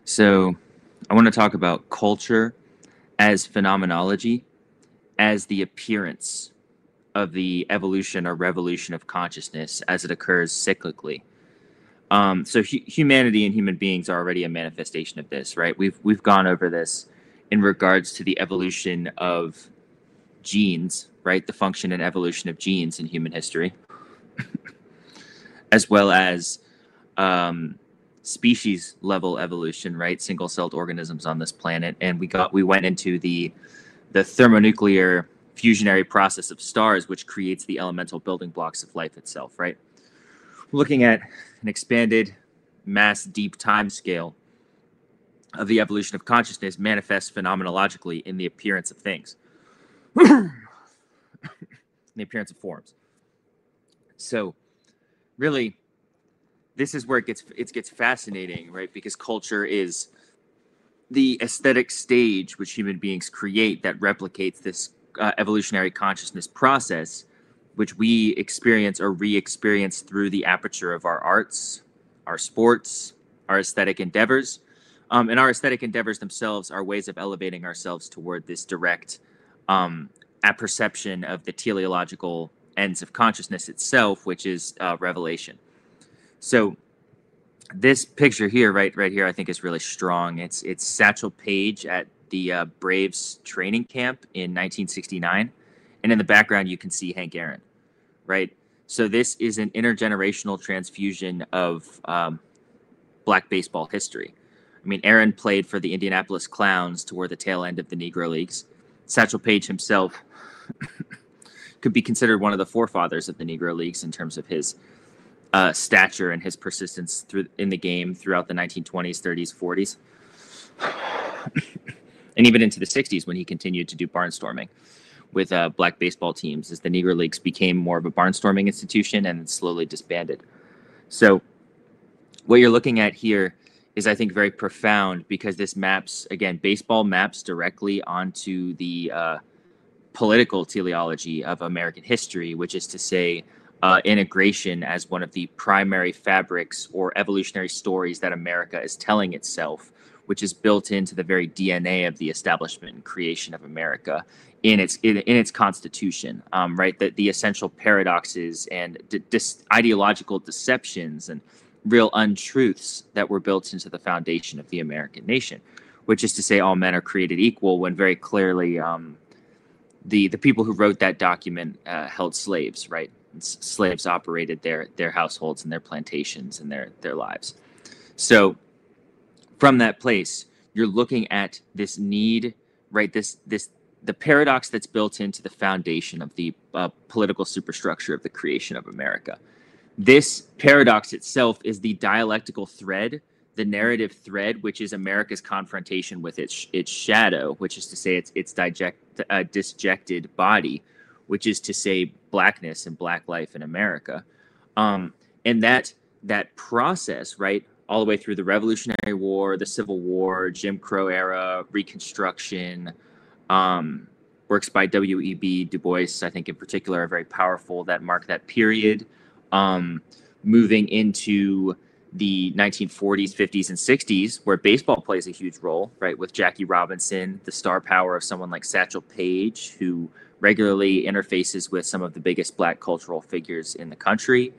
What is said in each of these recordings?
So, I want to talk about culture as phenomenology, as the appearance of the evolution or revolution of consciousness as it occurs cyclically. Humanity and human beings are already a manifestation of this, right? We've gone over this in regards to the evolution of genes, right? The function and evolution of genes in human history, as well as um, species level evolution, right? Single celled organisms on this planet, and we went into the thermonuclear fusionary process of stars, which creates the elemental building blocks of life itself, right? Looking at an expanded mass deep time scale of the evolution of consciousness manifests phenomenologically in the appearance of things, in the appearance of forms. So, really, this is where it gets fascinating, right? Because culture is the aesthetic stage which human beings create that replicates this evolutionary consciousness process, which we experience or re-experience through the aperture of our arts, our sports, our aesthetic endeavors. And our aesthetic endeavors themselves are ways of elevating ourselves toward this direct apperception of the teleological ends of consciousness itself, which is revelation. So this picture here, right here, I think is really strong. It's Satchel Paige at the Braves training camp in 1969, and in the background you can see Hank Aaron, right? So this is an intergenerational transfusion of Black baseball history. I mean, Aaron played for the Indianapolis Clowns toward the tail end of the Negro Leagues. Satchel Paige himself could be considered one of the forefathers of the Negro Leagues in terms of his stature and his persistence in the game throughout the 1920s, 30s, 40s, and even into the 60s when he continued to do barnstorming with Black baseball teams as the Negro Leagues became more of a barnstorming institution and slowly disbanded. So what you're looking at here is, I think, very profound because this maps, again, baseball maps directly onto the political teleology of American history, which is to say, integration as one of the primary fabrics or evolutionary stories that America is telling itself, which is built into the very DNA of the establishment and creation of America in its constitution, right? The essential paradoxes and ideological deceptions and real untruths that were built into the foundation of the American nation, which is to say all men are created equal, when very clearly the people who wrote that document held slaves, right? Slaves operated their households and their plantations and their lives. So from that place, you're looking at this need, right? The paradox that's built into the foundation of the political superstructure of the creation of America. This paradox itself is the dialectical thread, the narrative thread, which is America's confrontation with its shadow, which is to say its disjected body, which is to say blackness and black life in America. And that process, right, all the way through the Revolutionary War, the Civil War, Jim Crow era, Reconstruction, works by W.E.B. Du Bois, I think in particular, are very powerful that mark that period. Moving into the 1940s, 50s, and 60s, where baseball plays a huge role, right, with Jackie Robinson, the star power of someone like Satchel Paige, who regularly interfaces with some of the biggest Black cultural figures in the country,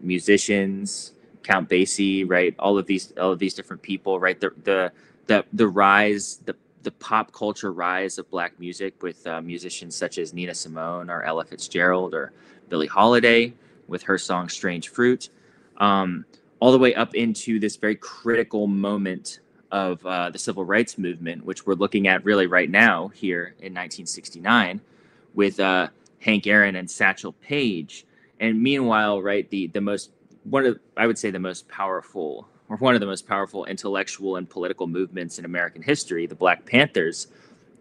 musicians, Count Basie, right, all of these different people, right, the rise, the pop culture rise of Black music with musicians such as Nina Simone or Ella Fitzgerald or Billie Holiday with her song Strange Fruit, all the way up into this very critical moment of the civil rights movement, which we're looking at really right now here in 1969 with Hank Aaron and Satchel Paige. And meanwhile, right, I would say the most powerful, or one of the most powerful intellectual and political movements in American history, the Black Panthers,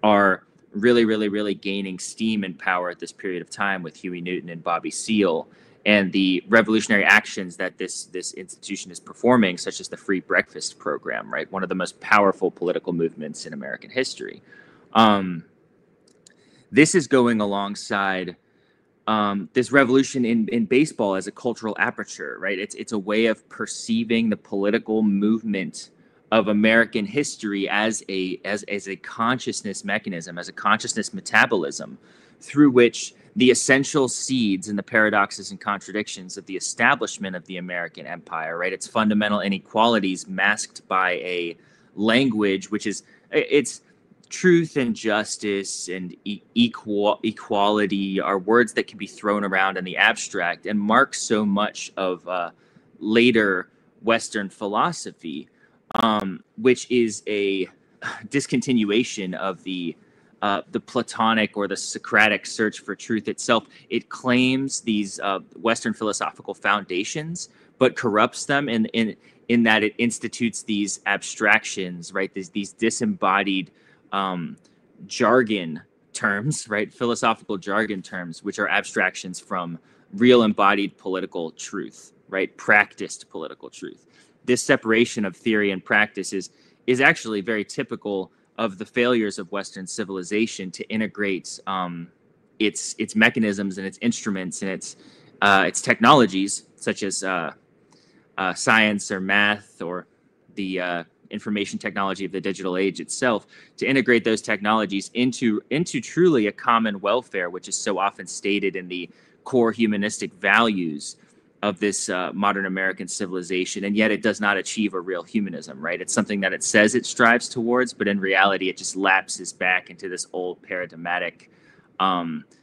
are really, really, really gaining steam and power at this period of time with Huey Newton and Bobby Seale, and the revolutionary actions that this institution is performing, such as the free breakfast program, right? One of the most powerful political movements in American history. This is going alongside this revolution in baseball as a cultural aperture, right? It's a way of perceiving the political movement of American history as a consciousness mechanism, as a consciousness metabolism, through which the essential seeds and the paradoxes and contradictions of the establishment of the American empire, right? Its fundamental inequalities masked by a language which is it's truth and justice and equality are words that can be thrown around in the abstract and mark so much of later Western philosophy, which is a discontinuation of the Platonic or the Socratic search for truth itself. It claims these Western philosophical foundations, but corrupts them in that it institutes these abstractions, right? These disembodied jargon terms, right? Philosophical jargon terms, which are abstractions from real embodied political truth, right? Practiced political truth. This separation of theory and practice is actually very typical of the failures of Western civilization to integrate its mechanisms and its instruments and its technologies, such as science or math or the information technology of the digital age itself, to integrate those technologies into truly a common welfare, which is so often stated in the core humanistic values of this modern American civilization, and yet it does not achieve a real humanism, right? It's something that it says it strives towards, but in reality, it just lapses back into this old paradigmatic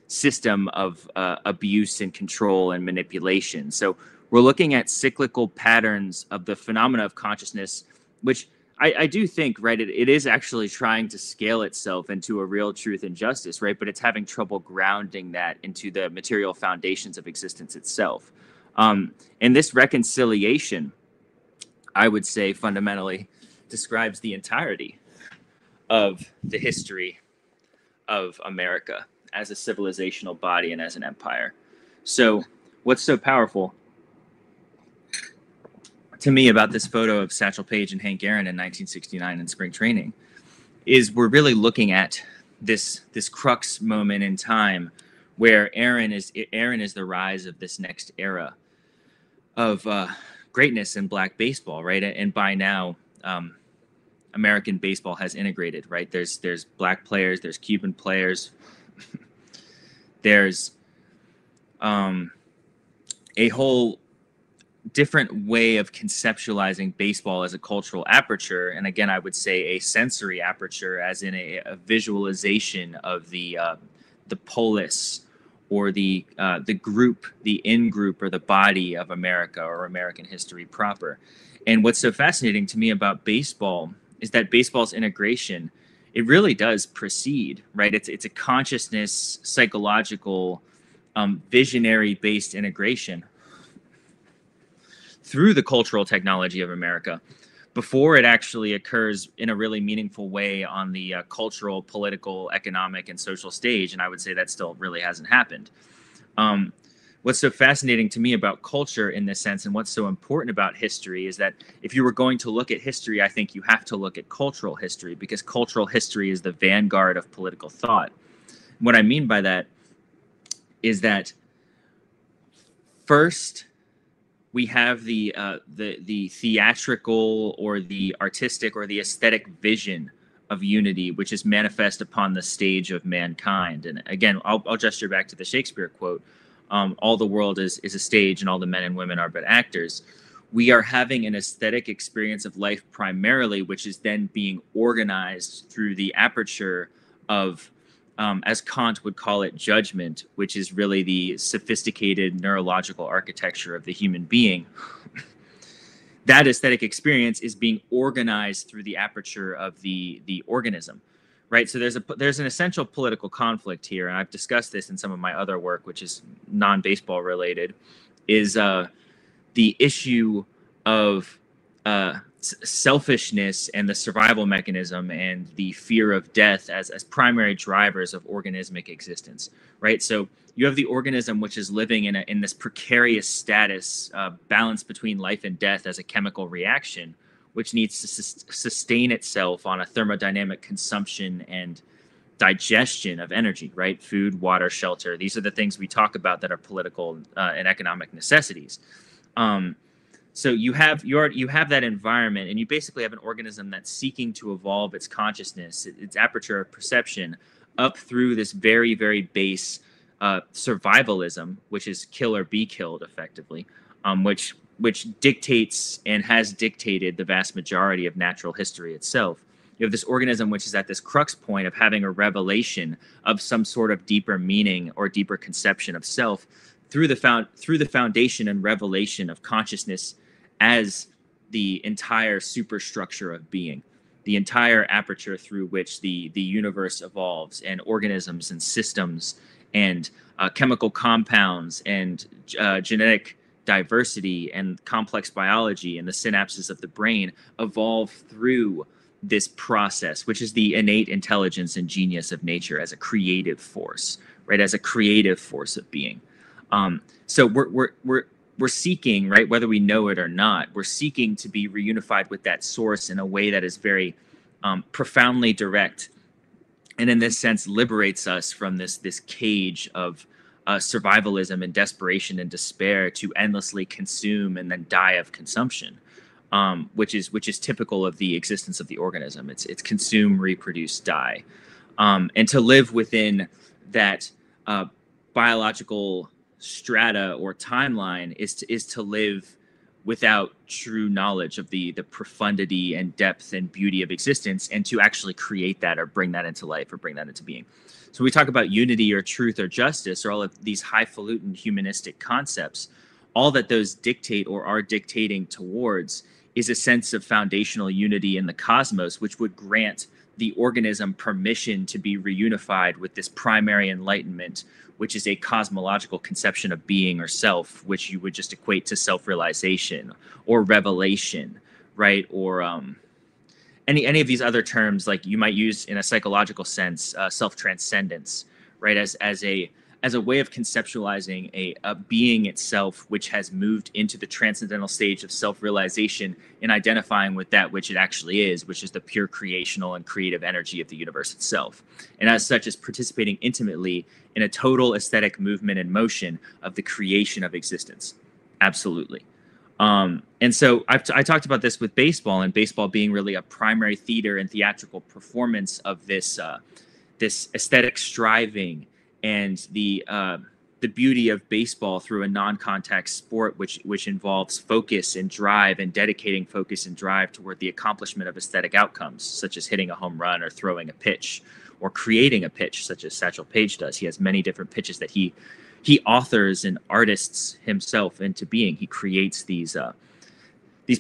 system of abuse and control and manipulation. So we're looking at cyclical patterns of the phenomena of consciousness, which I do think, right, it is actually trying to scale itself into a real truth and justice, right? But it's having trouble grounding that into the material foundations of existence itself. And this reconciliation, I would say, fundamentally describes the entirety of the history of America as a civilizational body and as an empire. So what's so powerful to me about this photo of Satchel Paige and Hank Aaron in 1969 in spring training is we're really looking at this crux moment in time where Aaron is the rise of this next era of greatness in black baseball, right? And by now, American baseball has integrated, right? There's black players, there's Cuban players, there's a whole different way of conceptualizing baseball as a cultural aperture, and again, I would say a sensory aperture, as in a visualization of the polis, or the group, the in-group, or the body of America or American history proper. And what's so fascinating to me about baseball is that baseball's integration, it really does proceed, right? It's a consciousness, psychological, visionary-based integration through the cultural technology of America before it actually occurs in a really meaningful way on the cultural, political, economic, and social stage. And I would say that still really hasn't happened. What's so fascinating to me about culture in this sense, and what's so important about history, is that if you were going to look at history, I think you have to look at cultural history, because cultural history is the vanguard of political thought. What I mean by that is that first, we have the theatrical or the artistic or the aesthetic vision of unity, which is manifest upon the stage of mankind. And again, I'll gesture back to the Shakespeare quote, all the world is a stage and all the men and women are but actors. We are having an aesthetic experience of life primarily, which is then being organized through the aperture of as Kant would call it, judgment, which is really the sophisticated neurological architecture of the human being. That aesthetic experience is being organized through the aperture of the organism, right? So there's an essential political conflict here, and I've discussed this in some of my other work, which is non-baseball related, is the issue of selfishness and the survival mechanism and the fear of death as primary drivers of organismic existence, right? So you have the organism which is living in this precarious status, balance between life and death as a chemical reaction, which needs to sustain itself on a thermodynamic consumption and digestion of energy, right? Food, water, shelter. These are the things we talk about that are political and economic necessities. So you have that environment, and you basically have an organism that's seeking to evolve its consciousness, its aperture of perception, up through this very, very base survivalism, which is kill or be killed, effectively, which dictates and has dictated the vast majority of natural history itself. You have this organism which is at this crux point of having a revelation of some sort of deeper meaning or deeper conception of self through the foundation and revelation of consciousness as the entire superstructure of being, the entire aperture through which the universe evolves, and organisms and systems and chemical compounds and genetic diversity and complex biology and the synapses of the brain evolve through this process, which is the innate intelligence and genius of nature as a creative force, right? As a creative force of being. So we're seeking, right, whether we know it or not, we're seeking to be reunified with that source in a way that is very profoundly direct, and in this sense liberates us from this cage of survivalism and desperation and despair to endlessly consume and then die of consumption, which is typical of the existence of the organism. It's consume, reproduce, die, and to live within that biological strata or timeline is to live without true knowledge of the profundity and depth and beauty of existence, and to actually create that or bring that into life or bring that into being. So we talk about unity or truth or justice or all of these highfalutin humanistic concepts. All that those dictate or are dictating towards is a sense of foundational unity in the cosmos, which would grant the organism permission to be reunified with this primary enlightenment, which is a cosmological conception of being or self, which you would just equate to self-realization or revelation, right? Or any of these other terms, like you might use in a psychological sense, self-transcendence, right? As a way of conceptualizing a being itself, which has moved into the transcendental stage of self-realization in identifying with that which it actually is, which is the pure creational and creative energy of the universe itself. And as such, is participating intimately in a total aesthetic movement and motion of the creation of existence. Absolutely. And so I talked about this with baseball, and baseball being really a primary theater and theatrical performance of this aesthetic striving and the beauty of baseball through a non-contact sport, which involves focus and drive and dedicating focus and drive toward the accomplishment of aesthetic outcomes, such as hitting a home run or throwing a pitch or creating a pitch, such as Satchel Paige does. He has many different pitches that he authors and artists himself into being. He creates these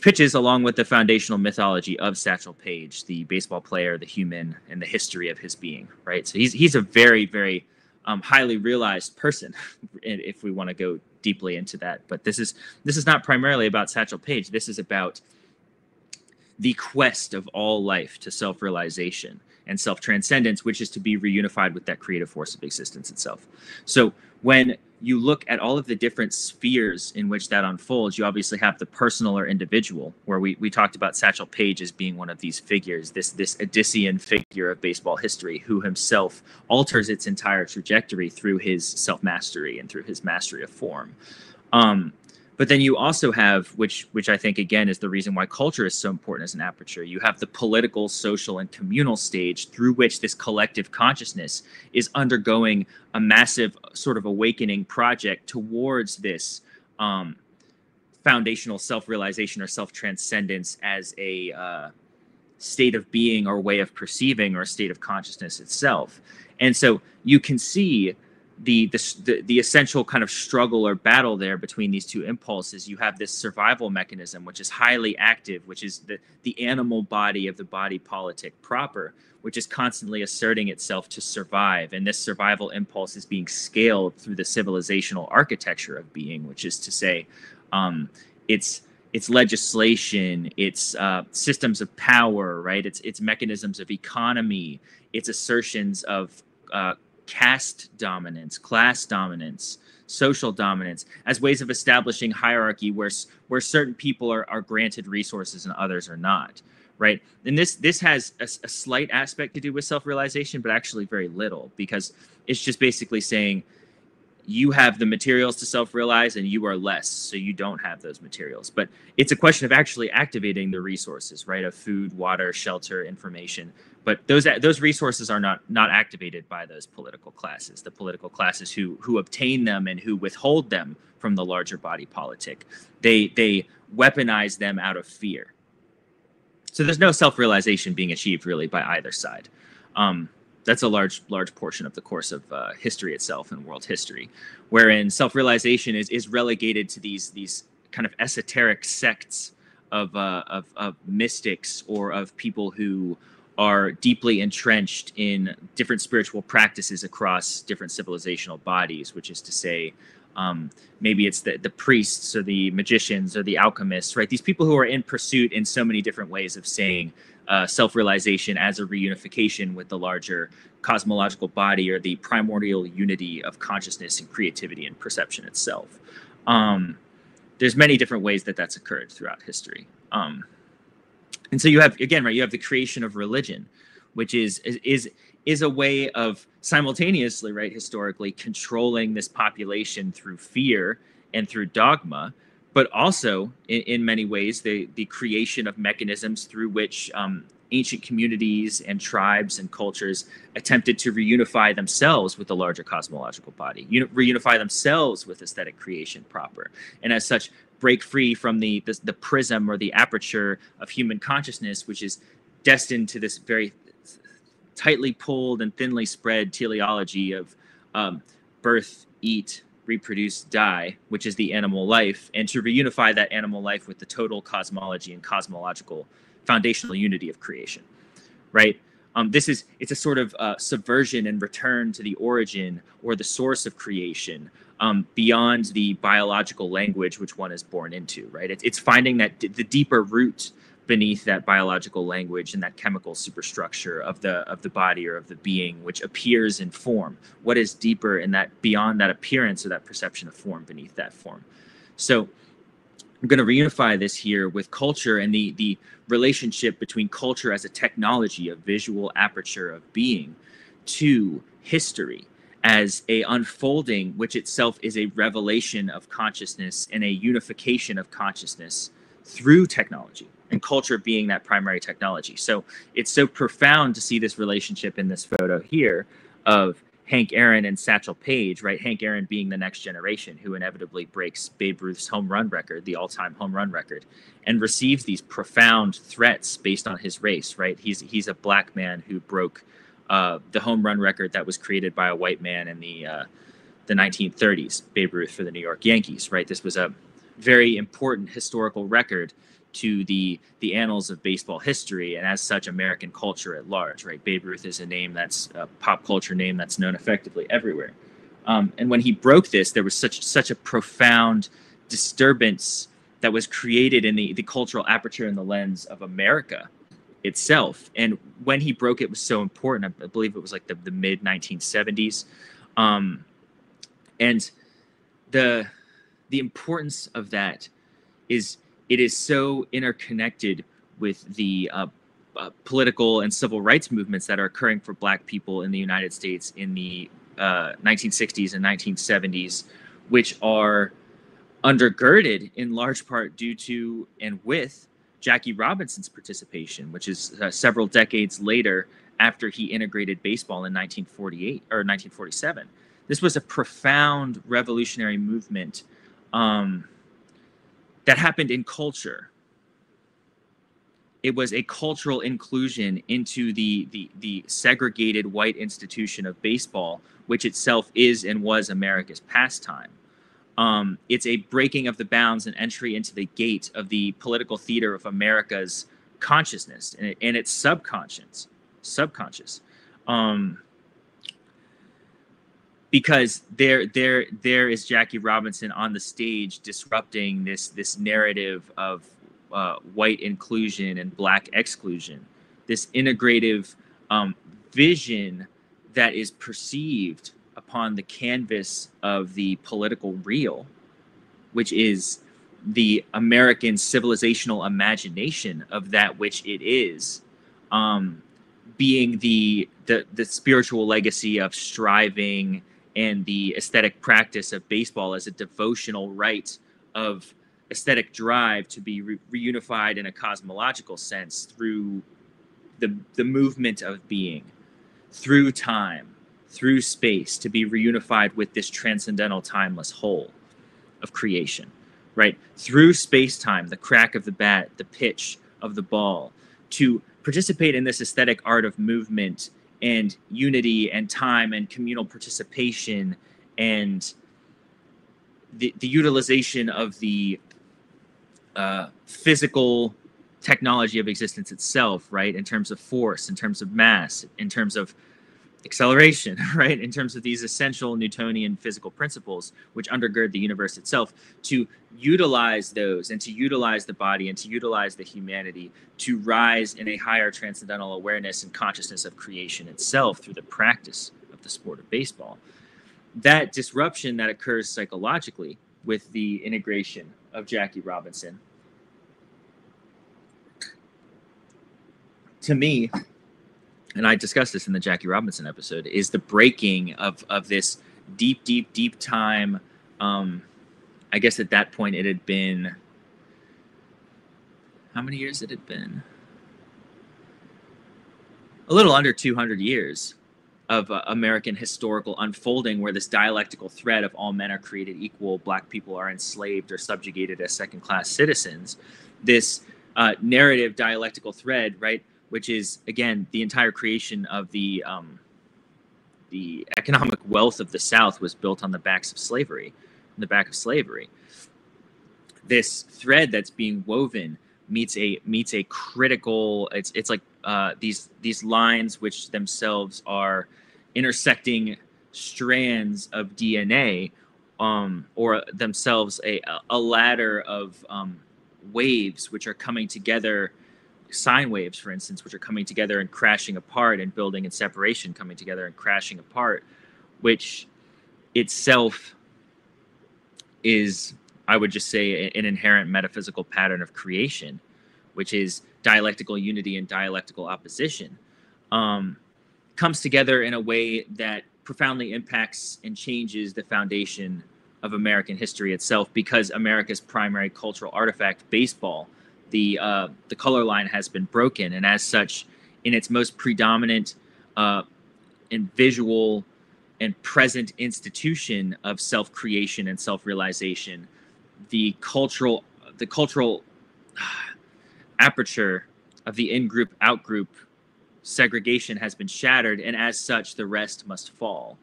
pitches along with the foundational mythology of Satchel Paige, the baseball player, the human, and the history of his being, right? So he's a very, very highly realized person, if we want to go deeply into that. But this is not primarily about Satchel Paige. This is about the quest of all life to self-realization and self-transcendence, which is to be reunified with that creative force of existence itself. So when you look at all of the different spheres in which that unfolds, you obviously have the personal or individual, where we talked about Satchel Paige as being one of these figures, this Odyssean figure of baseball history, who himself alters its entire trajectory through his self-mastery and through his mastery of form. But then you also have, which I think, again, is the reason why culture is so important as an aperture, you have the political, social, and communal stage through which this collective consciousness is undergoing a massive sort of awakening project towards this foundational self-realization or self-transcendence as a state of being or way of perceiving or a state of consciousness itself. And so you can see the essential kind of struggle or battle there between these two impulses. You have this survival mechanism, which is highly active, which is the animal body of the body politic proper, which is constantly asserting itself to survive. And this survival impulse is being scaled through the civilizational architecture of being, which is to say, it's legislation, it's systems of power, right? It's mechanisms of economy, it's assertions of caste dominance, class dominance, social dominance, as ways of establishing hierarchy where certain people are granted resources and others are not, right? And this has a slight aspect to do with self-realization, but actually very little, because it's just basically saying you have the materials to self-realize and you are less, so you don't have those materials. But it's a question of actually activating the resources, right, of food, water, shelter, information. But those resources are not activated by those political classes, the political classes who obtain them and who withhold them from the larger body politic. They weaponize them out of fear. So there's no self-realization being achieved really by either side. That's a large portion of the course of history itself and world history, wherein self-realization is relegated to these kind of esoteric sects of mystics or of people who are deeply entrenched in different spiritual practices across different civilizational bodies, which is to say, maybe it's the priests or the magicians or the alchemists, right? These people who are in pursuit in so many different ways of saying self-realization as a reunification with the larger cosmological body or the primordial unity of consciousness and creativity and perception itself. There's many different ways that that's occurred throughout history. And so you have, again, right, you have the creation of religion, which is a way of simultaneously, right, historically controlling this population through fear and through dogma, but also in many ways the creation of mechanisms through which ancient communities and tribes and cultures attempted to reunify themselves with the larger cosmological body, reunify themselves with aesthetic creation proper, and as such break free from the prism or the aperture of human consciousness, which is destined to this very tightly pulled and thinly spread teleology of birth, eat, reproduce, die, which is the animal life, and to reunify that animal life with the total cosmology and cosmological foundational unity of creation, right? It's a sort of subversion and return to the origin or the source of creation beyond the biological language which one is born into, right? It's finding that the deeper root beneath that biological language and that chemical superstructure of the body or of the being, which appears in form. What is deeper in that, beyond that appearance or that perception of form beneath that form? So I'm going to reunify this here with culture and the relationship between culture as a technology, a visual aperture of being, to history as a unfolding, which itself is a revelation of consciousness and a unification of consciousness through technology, and culture being that primary technology. So it's so profound to see this relationship in this photo here of Hank Aaron and Satchel Paige, right? Hank Aaron being the next generation who inevitably breaks Babe Ruth's home run record, the all-time home run record, and receives these profound threats based on his race, right? He's a black man who broke the home run record that was created by a white man in the 1930s, Babe Ruth for the New York Yankees, right? This was a very important historical record to the annals of baseball history, and as such American culture at large, right? Babe Ruth is a name that's a pop culture name that's known effectively everywhere. And when he broke this, there was such a profound disturbance that was created in the cultural aperture and the lens of America itself. And when he broke it was so important. I believe it was like the mid 1970s. And the importance of that is it is so interconnected with the political and civil rights movements that are occurring for Black people in the United States in the 1960s and 1970s, which are undergirded in large part due to and with Jackie Robinson's participation, which is several decades later after he integrated baseball in 1948 or 1947. This was a profound revolutionary movement that happened in culture. It was a cultural inclusion into the segregated white institution of baseball, which itself is and was America's pastime. It's a breaking of the bounds and entry into the gate of the political theater of America's consciousness and its subconscious. Because there is Jackie Robinson on the stage disrupting this narrative of white inclusion and Black exclusion, this integrative vision that is perceived upon the canvas of the political real, which is the American civilizational imagination of that which it is, being the spiritual legacy of striving and the aesthetic practice of baseball as a devotional rite of aesthetic drive to be reunified in a cosmological sense through the movement of being, through time, through space, to be reunified with this transcendental timeless whole of creation, right? Through space-time, the crack of the bat, the pitch of the ball, to participate in this aesthetic art of movement and unity and time and communal participation and the utilization of the physical technology of existence itself, right? In terms of force, in terms of mass, in terms of acceleration, right? In terms of these essential Newtonian physical principles which undergird the universe itself, to utilize those and to utilize the body and to utilize the humanity to rise in a higher transcendental awareness and consciousness of creation itself through the practice of the sport of baseball. That disruption that occurs psychologically with the integration of Jackie Robinson, to me, and I discussed this in the Jackie Robinson episode, is the breaking of this deep time. I guess at that point it had been, how many years had it been? A little under 200 years of American historical unfolding, where this dialectical thread of all men are created equal, black people are enslaved or subjugated as second-class citizens, this narrative dialectical thread, right, which is, again, the entire creation of the economic wealth of the South was built on the backs of slavery, on the back of slavery. This thread that's being woven meets a critical. It's like these lines which themselves are intersecting strands of DNA, or themselves a ladder of waves which are coming together. Sine waves, for instance, which are coming together and crashing apart, and building and separation coming together and crashing apart, which itself is, I would just say, an inherent metaphysical pattern of creation, which is dialectical unity and dialectical opposition, comes together in a way that profoundly impacts and changes the foundation of American history itself, because America's primary cultural artifact, baseball, the color line has been broken, and as such, in its most predominant and visual and present institution of self-creation and self-realization, the cultural aperture of the in-group out-group segregation has been shattered, and as such, the rest must fall.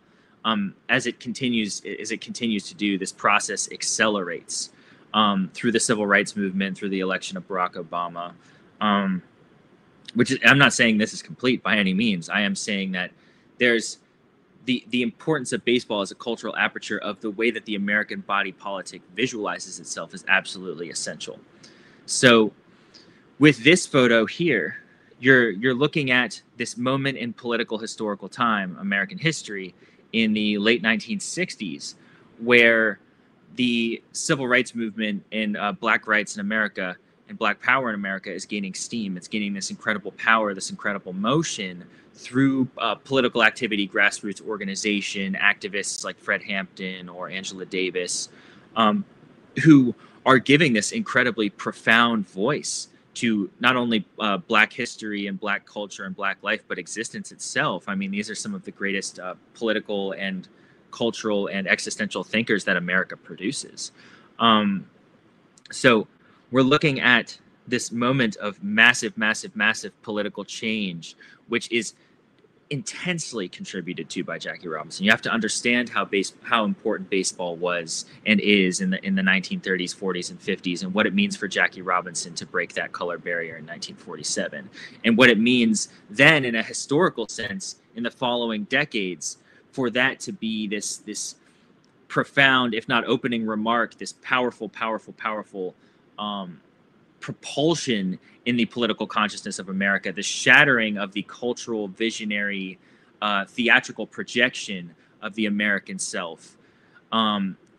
As it continues to do, this process accelerates. Through the civil rights movement, through the election of Barack Obama, which is, I'm not saying this is complete by any means. I am saying that there's the importance of baseball as a cultural aperture of the way that the American body politic visualizes itself is absolutely essential. So with this photo here, you're looking at this moment in political historical time, American history, in the late 1960s, where the civil rights movement and black rights in America and black power in America is gaining steam. It's gaining this incredible power, this incredible motion through political activity, grassroots organization, activists like Fred Hampton or Angela Davis, who are giving this incredibly profound voice to not only black history and black culture and black life, but existence itself. I mean, these are some of the greatest political and cultural and existential thinkers that America produces. So we're looking at this moment of massive political change, which is intensely contributed to by Jackie Robinson. You have to understand how important baseball was and is in the 1930s, 40s, and 50s, and what it means for Jackie Robinson to break that color barrier in 1947, and what it means then in a historical sense in the following decades for that to be this profound, if not opening remark, this powerful propulsion in the political consciousness of America, the shattering of the cultural, visionary, theatrical projection of the American self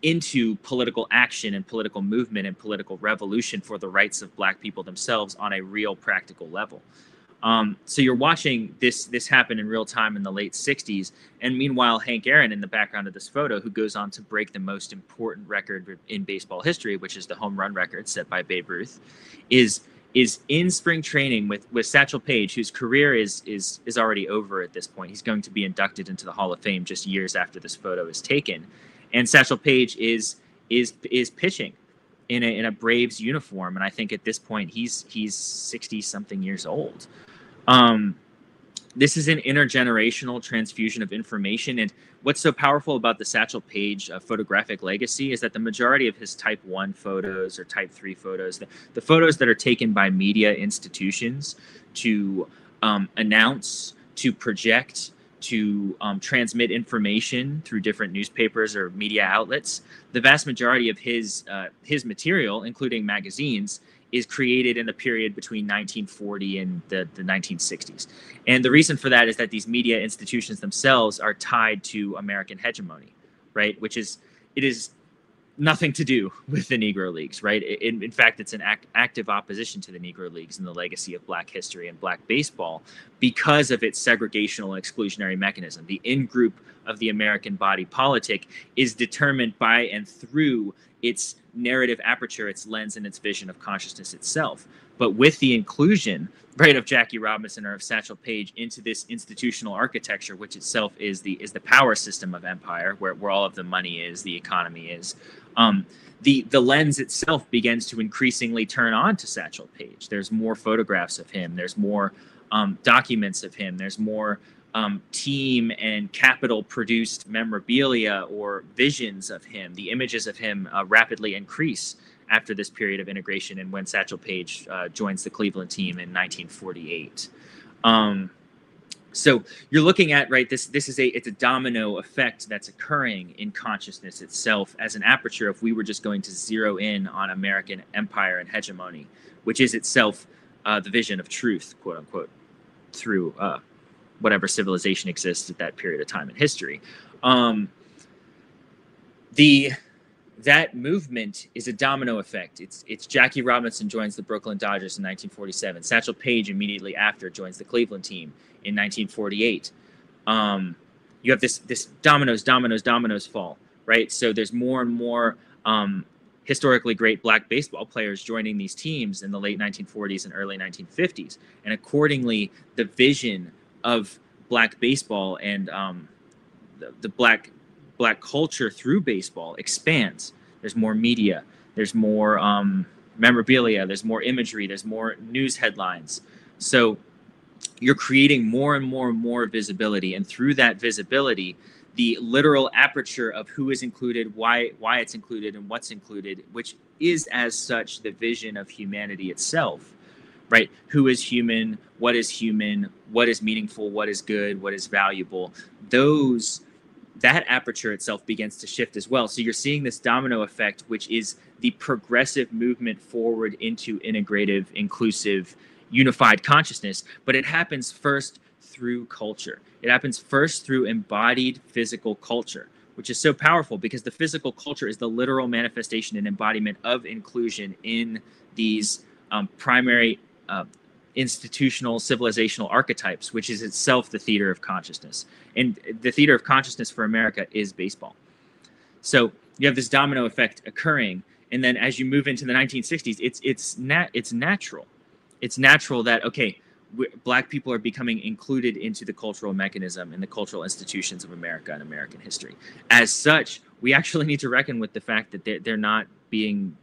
into political action and political movement and political revolution for the rights of black people themselves on a real practical level. So you're watching this happen in real time in the late 60s. And meanwhile, Hank Aaron in the background of this photo, who goes on to break the most important record in baseball history, which is the home run record set by Babe Ruth, is in spring training with Satchel Paige, whose career is already over at this point. He's going to be inducted into the Hall of Fame just years after this photo is taken. And Satchel Paige is pitching in a Braves uniform, and I think at this point he's 60 something years old. This is an intergenerational transfusion of information, and what's so powerful about the Satchel Paige photographic legacy is that the majority of his Type 1 photos or Type 3 photos, the photos that are taken by media institutions to announce, to project, to transmit information through different newspapers or media outlets, the vast majority of his material, including magazines, is created in the period between 1940 and the 1960s. And the reason for that is that these media institutions themselves are tied to American hegemony, right? It is nothing to do with the Negro Leagues, right? In fact, it's an active opposition to the Negro Leagues and the legacy of Black history and Black baseball because of its segregational exclusionary mechanism. The in-group of the American body politic is determined by and through its narrative aperture, its lens, and its vision of consciousness itself. But with the inclusion, right, of Jackie Robinson or of Satchel Paige into this institutional architecture, which itself is the power system of empire, where all of the money is, the economy is, the lens itself begins to increasingly turn on to Satchel Paige. There's more photographs of him. There's more documents of him. There's more team and capital produced memorabilia or visions of him. The images of him rapidly increase after this period of integration and when Satchel Paige joins the Cleveland team in 1948. So you're looking at, right, it's a domino effect that's occurring in consciousness itself as an aperture if we were just going to zero in on American empire and hegemony, which is itself the vision of truth, quote unquote, through whatever civilization exists at that period of time in history. That movement is a domino effect. It's Jackie Robinson joins the Brooklyn Dodgers in 1947. Satchel Paige immediately after joins the Cleveland team in 1948. You have this dominoes fall, right? So there's more and more historically great Black baseball players joining these teams in the late 1940s and early 1950s. And accordingly, the vision of Black baseball and the Black culture through baseball expands. There's more media, there's more memorabilia, there's more imagery, there's more news headlines. So you're creating more and more and more visibility, and through that visibility, the literal aperture of who is included, why it's included, and what's included, which is as such the vision of humanity itself, right? Who is human, what is meaningful, what is good, what is valuable. That aperture itself begins to shift as well. So you're seeing this domino effect, which is the progressive movement forward into integrative, inclusive, unified consciousness. But it happens first through culture. It happens first through embodied physical culture, which is so powerful because the physical culture is the literal manifestation and embodiment of inclusion in these primary institutional civilizational archetypes, which is itself the theater of consciousness. And the theater of consciousness for America is baseball. So you have this domino effect occurring, and then as you move into the 1960s, it's natural. It's natural that, okay, Black people are becoming included into the cultural mechanism and the cultural institutions of America and American history. As such, we actually need to reckon with the fact that they're not being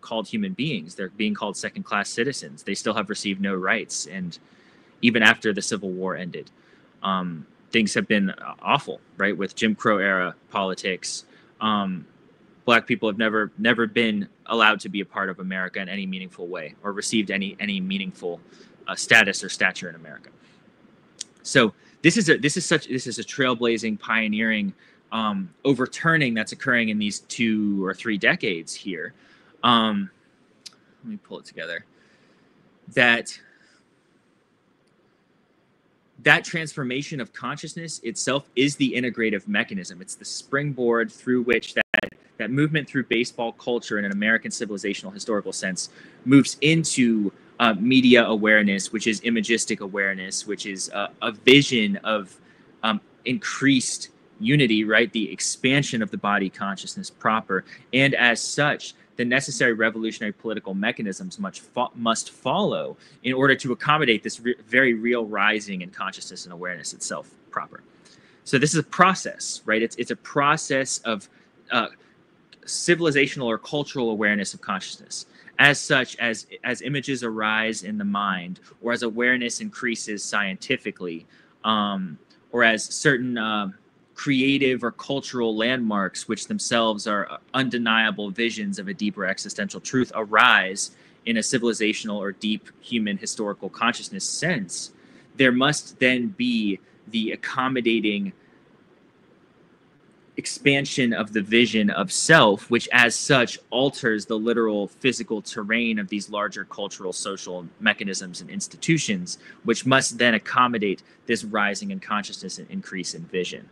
called human beings. They're being called second-class citizens. They still have received no rights. And even after the Civil War ended, things have been awful, right? With Jim Crow era politics, Black people have never been allowed to be a part of America in any meaningful way or received any meaningful status or stature in America. So this is a trailblazing, pioneering overturning that's occurring in these 2 or 3 decades here. Let me pull it together. That transformation of consciousness itself is the integrative mechanism. It's the springboard through which that movement through baseball culture in an American civilizational historical sense moves into media awareness, which is imagistic awareness, which is a vision of increased unity, right? The expansion of the body consciousness proper. And as such, the necessary revolutionary political mechanisms must follow in order to accommodate this very real rising in consciousness and awareness itself proper. So this is a process, right? It's a process of civilizational or cultural awareness of consciousness. As such, as images arise in the mind, or as awareness increases scientifically, or as certain creative or cultural landmarks, which themselves are undeniable visions of a deeper existential truth, arise in a civilizational or deep human historical consciousness sense, there must then be the accommodating expansion of the vision of self, which as such alters the literal physical terrain of these larger cultural social mechanisms and institutions, which must then accommodate this rising in consciousness and increase in vision.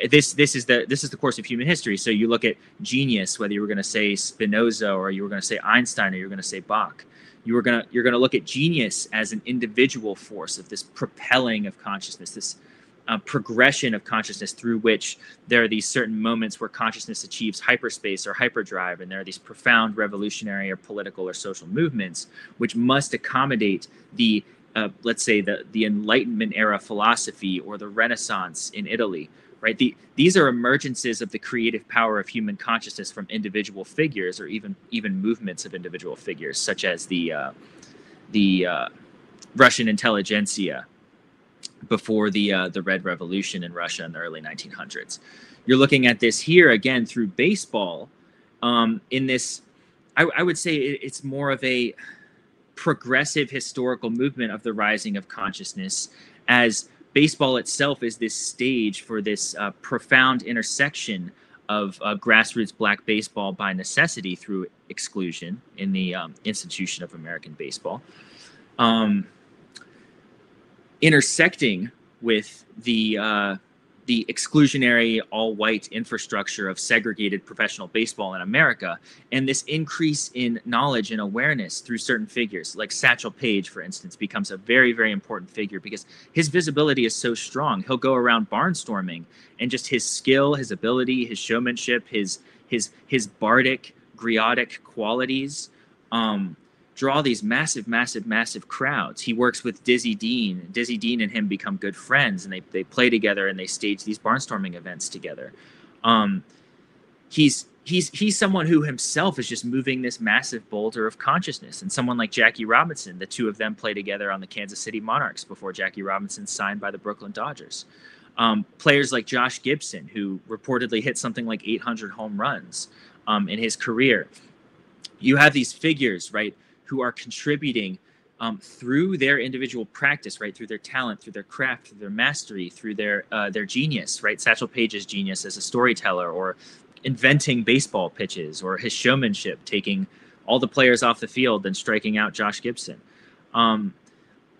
This is the course of human history. So you look at genius, whether you were going to say Spinoza or you were going to say Einstein or you were going to say Bach. You're going to look at genius as an individual force of this propelling of consciousness, this progression of consciousness through which there are these certain moments where consciousness achieves hyperspace or hyperdrive, and there are these profound revolutionary or political or social movements which must accommodate the let's say the Enlightenment era philosophy or the Renaissance in Italy, right? These are emergences of the creative power of human consciousness from individual figures, or even movements of individual figures, such as the Russian intelligentsia before the Red Revolution in Russia in the early 1900s. You're looking at this here again through baseball. In this, I would say it's more of a progressive historical movement of the rising of consciousness, as baseball itself is this stage for this profound intersection of grassroots black baseball by necessity through exclusion in the institution of American baseball, intersecting with the exclusionary all-white infrastructure of segregated professional baseball in America, and this increase in knowledge and awareness through certain figures, like Satchel Paige, for instance, becomes a very, very important figure because his visibility is so strong. He'll go around barnstorming, and just his skill, his ability, his showmanship, his bardic, griotic qualities, draw these massive crowds. He works with Dizzy Dean. Dizzy Dean and him become good friends, and they play together and they stage these barnstorming events together. He's someone who himself is just moving this massive boulder of consciousness. And someone like Jackie Robinson, the two of them play together on the Kansas City Monarchs before Jackie Robinson signed by the Brooklyn Dodgers. Players like Josh Gibson, who reportedly hit something like 800 home runs in his career. You have these figures, right, who are contributing through their individual practice, right, through their talent, through their craft, through their mastery, through their genius, right? Satchel Paige's genius as a storyteller, or inventing baseball pitches, or his showmanship, taking all the players off the field and striking out Josh Gibson.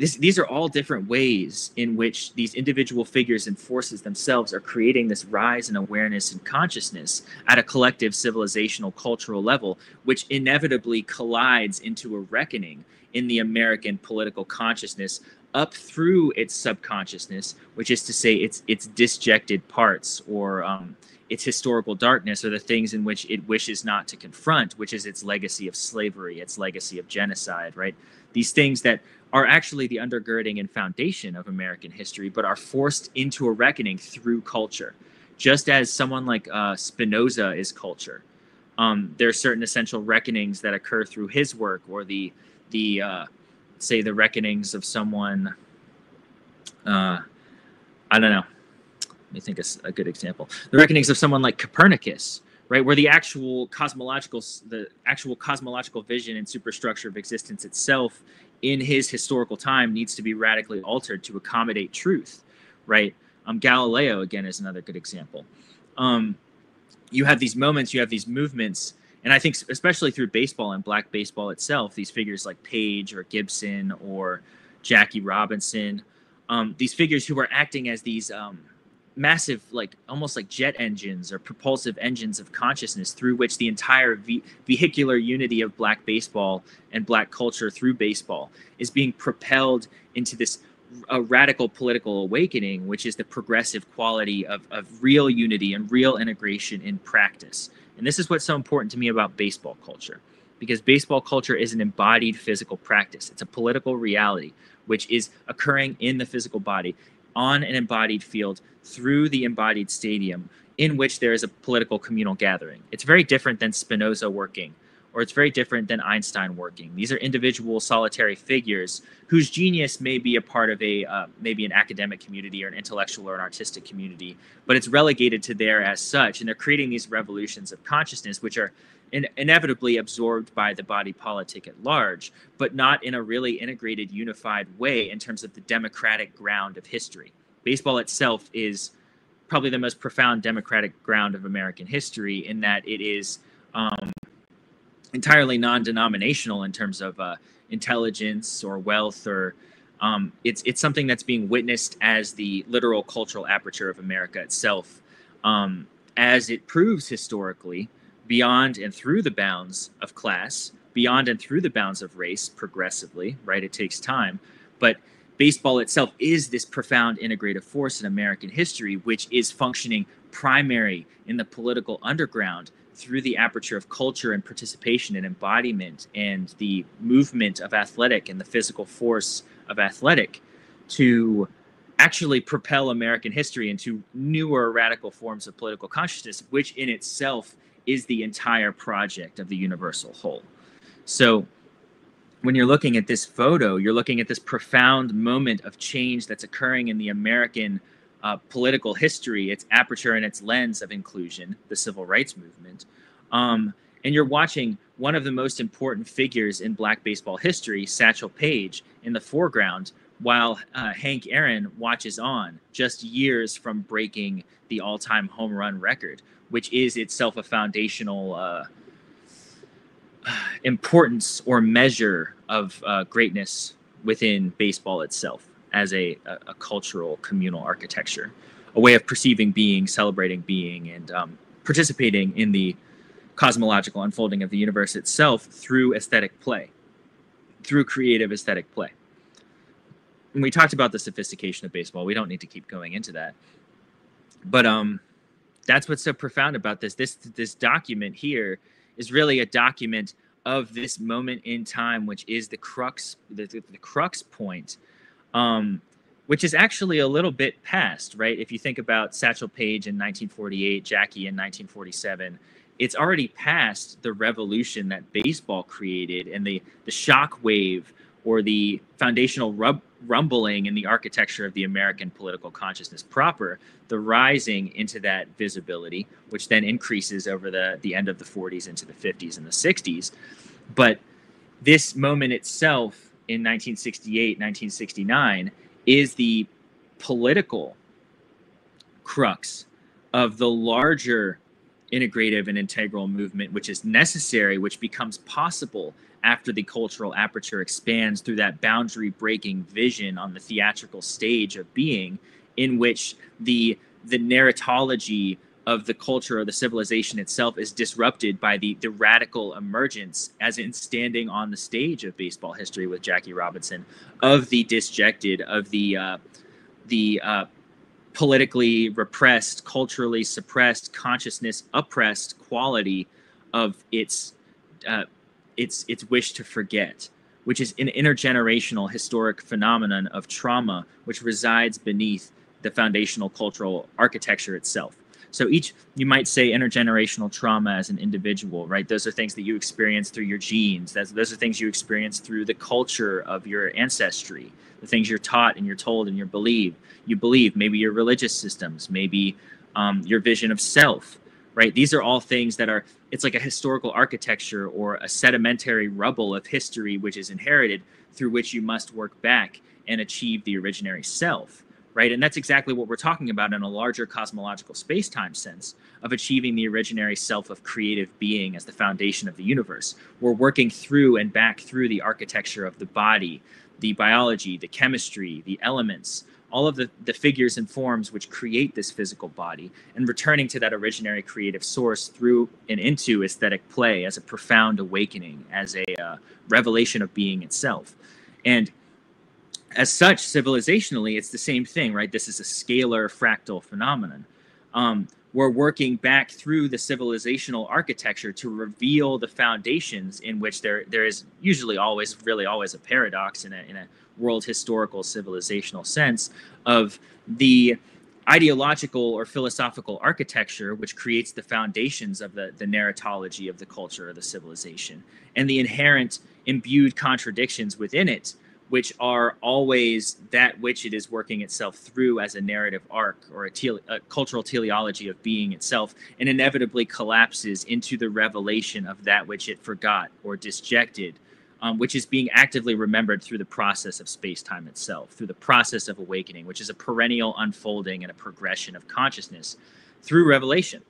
These are all different ways in which these individual figures and forces themselves are creating this rise in awareness and consciousness at a collective civilizational cultural level, which inevitably collides into a reckoning in the American political consciousness up through its subconsciousness, which is to say its disjected parts, or its historical darkness, or the things in which it wishes not to confront, which is its legacy of slavery, its legacy of genocide, right? These things that are actually the undergirding and foundation of American history, but are forced into a reckoning through culture. Just as someone like Spinoza is culture, there are certain essential reckonings that occur through his work, or say the reckonings of someone, I don't know, let me think of a good example. The reckonings of someone like Copernicus, right, where the actual cosmological vision and superstructure of existence itself in his historical time needs to be radically altered to accommodate truth, right? Galileo, again, is another good example. You have these moments, you have these movements, and I think especially through baseball and black baseball itself, these figures like Page or Gibson or Jackie Robinson, these figures who are acting as these massive, like almost like jet engines or propulsive engines of consciousness through which the entire vehicular unity of Black baseball and Black culture through baseball is being propelled into this radical political awakening, which is the progressive quality of real unity and real integration in practice. And this is what's so important to me about baseball culture, because baseball culture is an embodied physical practice. It's a political reality which is occurring in the physical body on an embodied field through the embodied stadium in which there is a political communal gathering. It's very different than Spinoza working, or it's very different than Einstein working. These are individual solitary figures whose genius may be a part of a maybe an academic community or an intellectual or an artistic community, but it's relegated to there as such. And they're creating these revolutions of consciousness, which are inevitably absorbed by the body politic at large, but not in a really integrated, unified way in terms of the democratic ground of history. Baseball itself is probably the most profound democratic ground of American history, in that it is entirely non-denominational in terms of intelligence or wealth, or it's something that's being witnessed as the literal cultural aperture of America itself, as it proves historically beyond and through the bounds of class, beyond and through the bounds of race, progressively, right? It takes time, but baseball itself is this profound integrative force in American history, which is functioning primary in the political underground through the aperture of culture and participation and embodiment and the movement of athletic and the physical force of athletic to actually propel American history into newer radical forms of political consciousness, which in itself is the entire project of the universal whole. So when you're looking at this photo, you're looking at this profound moment of change that's occurring in the American political history, its aperture and its lens of inclusion, the civil rights movement. And you're watching one of the most important figures in Black baseball history, Satchel Paige, in the foreground, while Hank Aaron watches on, just years from breaking the all-time home run record, which is itself a foundational importance or measure of greatness within baseball itself as a cultural communal architecture, a way of perceiving being, celebrating being, and participating in the cosmological unfolding of the universe itself through aesthetic play, through creative aesthetic play. And we talked about the sophistication of baseball. We don't need to keep going into that. But that's what's so profound about this. This document here is really a document of this moment in time, which is the crux point, which is actually a little bit past, right? If you think about Satchel Paige in 1948, Jackie in 1947, it's already past the revolution that baseball created and the shock wave or the foundational rumbling in the architecture of the American political consciousness proper, the rising into that visibility, which then increases over the end of the 40s into the 50s and the 60s. But this moment itself in 1968, 1969 is the political crux of the larger integrative and integral movement, which is necessary, which becomes possible after the cultural aperture expands through that boundary breaking vision on the theatrical stage of being, in which the narratology of the culture or the civilization itself is disrupted by the radical emergence, as in standing on the stage of baseball history with Jackie Robinson, of the disjected, of the politically repressed, culturally suppressed, consciousness oppressed quality of its wish to forget, which is an intergenerational historic phenomenon of trauma, which resides beneath the foundational cultural architecture itself. So you might say intergenerational trauma as an individual, right? Those are things that you experience through your genes. Those are things you experience through the culture of your ancestry, the things you're taught and you're told and you believe, maybe your religious systems, maybe your vision of self, right? These are all things that it's like a historical architecture or a sedimentary rubble of history, which is inherited, through which you must work back and achieve the originary self. Right? And that's exactly what we're talking about in a larger cosmological space-time sense of achieving the originary self of creative being as the foundation of the universe. We're working through and back through the architecture of the body, the biology, the chemistry, the elements, all of the figures and forms which create this physical body, and returning to that originary creative source through and into aesthetic play as a profound awakening, as a revelation of being itself. And as such, civilizationally, it's the same thing, right? This is a scalar fractal phenomenon. We're working back through the civilizational architecture to reveal the foundations in which there is usually always, really always a paradox in a world historical civilizational sense of the ideological or philosophical architecture which creates the foundations of the narratology of the culture or the civilization, and the inherent imbued contradictions within it, which are always that which it is working itself through as a narrative arc or a cultural teleology of being itself, and inevitably collapses into the revelation of that which it forgot or disjected, which is being actively remembered through the process of space-time itself, through the process of awakening, which is a perennial unfolding and a progression of consciousness through revelation.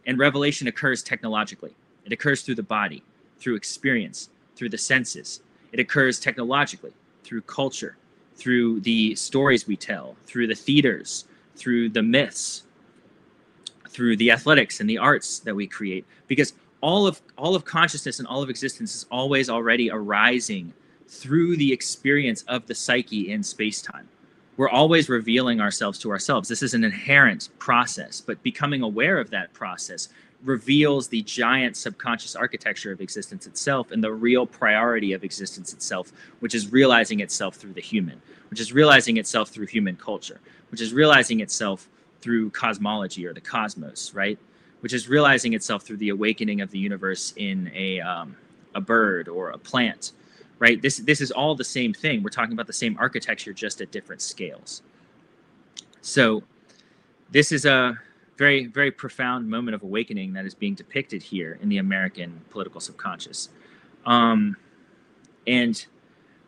And revelation occurs technologically. It occurs through the body, through experience, through the senses. It occurs technologically, through culture, through the stories we tell, through the theaters, through the myths, through the athletics and the arts that we create. Because all of consciousness and all of existence is always already arising through the experience of the psyche in space-time. We're always revealing ourselves to ourselves. This is an inherent process, but becoming aware of that process reveals the giant subconscious architecture of existence itself and the real priority of existence itself, which is realizing itself through the human, which is realizing itself through human culture, which is realizing itself through cosmology or the cosmos, right? Which is realizing itself through the awakening of the universe in a bird or a plant, right? This is all the same thing. We're talking about the same architecture, just at different scales. So this is a very, very profound moment of awakening that is being depicted here in the American political subconscious. And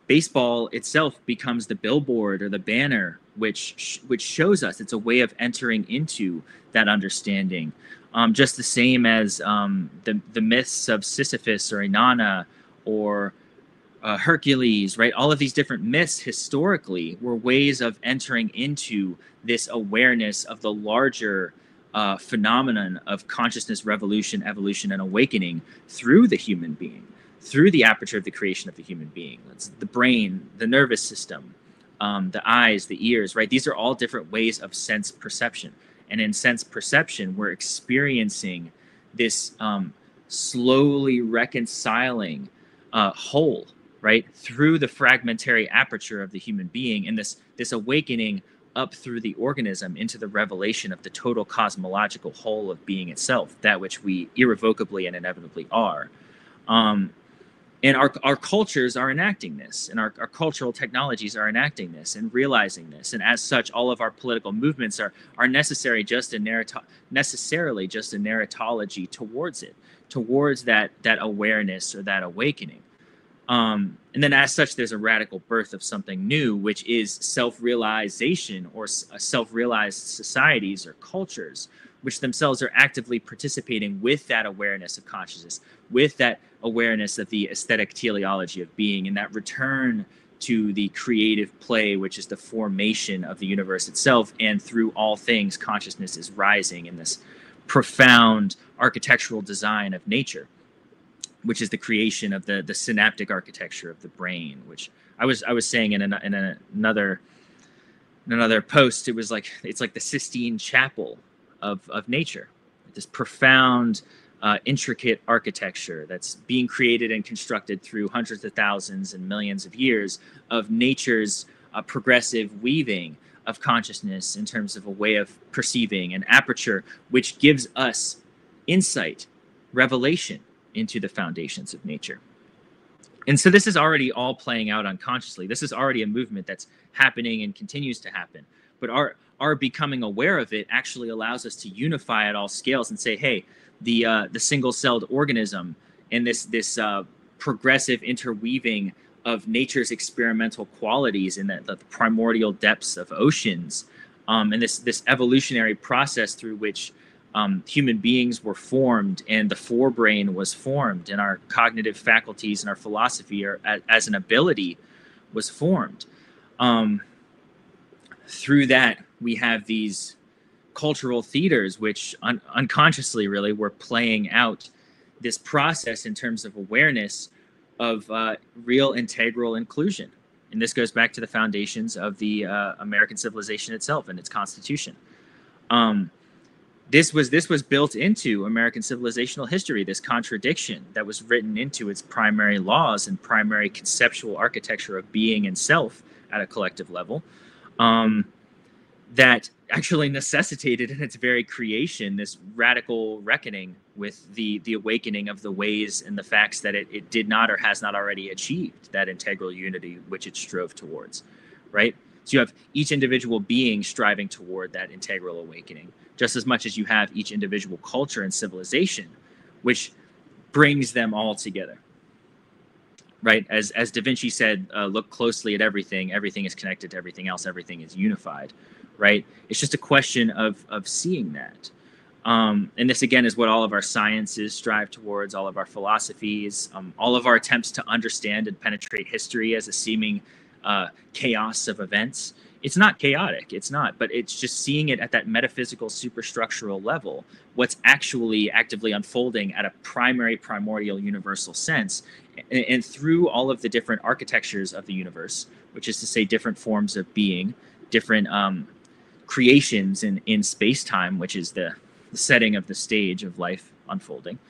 baseball itself becomes the billboard or the banner which shows us. It's a way of entering into that understanding. Just the same as the myths of Sisyphus or Inanna or Hercules, right? All of these different myths historically were ways of entering into this awareness of the larger phenomenon of consciousness, revolution, evolution, and awakening through the human being, through the aperture of the creation of the human being. That's the brain, the nervous system, the eyes, the ears, right? These are all different ways of sense perception. And in sense perception, we're experiencing this slowly reconciling whole, right? Through the fragmentary aperture of the human being, and this awakening up through the organism into the revelation of the total cosmological whole of being itself, that which we irrevocably and inevitably are. And our cultures are enacting this, and our cultural technologies are enacting this and realizing this. And as such, all of our political movements are necessarily just a narratology towards it, towards that awareness or that awakening. And then as such, there's a radical birth of something new, which is self-realization or self-realized societies or cultures, which themselves are actively participating with that awareness of consciousness, with that awareness of the aesthetic teleology of being, and that return to the creative play, which is the formation of the universe itself. And through all things, consciousness is rising in this profound architectural design of nature, which is the creation of the synaptic architecture of the brain, which I was saying in another post. It's like the Sistine Chapel of nature, this profound, intricate architecture that's being created and constructed through hundreds of thousands and millions of years of nature's progressive weaving of consciousness in terms of a way of perceiving, an aperture which gives us insight, revelation into the foundations of nature. And so this is already all playing out unconsciously. This is already a movement that's happening and continues to happen. But our becoming aware of it actually allows us to unify at all scales and say, hey, the single-celled organism and this progressive interweaving of nature's experimental qualities in the primordial depths of oceans, and this evolutionary process through which human beings were formed and the forebrain was formed and our cognitive faculties and our philosophy as an ability was formed. through that, we have these cultural theaters, which unconsciously really were playing out this process in terms of awareness of real integral inclusion. And this goes back to the foundations of the American civilization itself and its constitution. This was built into American civilizational history, this contradiction that was written into its primary laws and primary conceptual architecture of being and self at a collective level, that actually necessitated in its very creation this radical reckoning with the awakening of the ways and the facts that it did not or has not already achieved that integral unity which it strove towards, right? So you have each individual being striving toward that integral awakening, just as much as you have each individual culture and civilization, which brings them all together, right? As Da Vinci said, look closely at everything. Everything is connected to everything else. Everything is unified, right? It's just a question of seeing that. And this, again, is what all of our sciences strive towards, all of our philosophies, all of our attempts to understand and penetrate history as a seeming chaos of events. It's not chaotic, it's not, but it's just seeing it at that metaphysical superstructural level, what's actually actively unfolding at a primordial universal sense, and through all of the different architectures of the universe, which is to say different forms of being, different creations in space-time, which is the setting of the stage of life unfolding,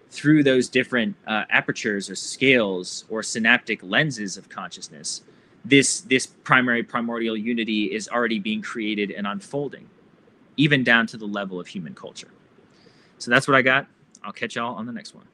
through those different apertures or scales or synaptic lenses of consciousness, this primordial unity is already being created and unfolding, even down to the level of human culture. So that's what I got. I'll catch y'all on the next one.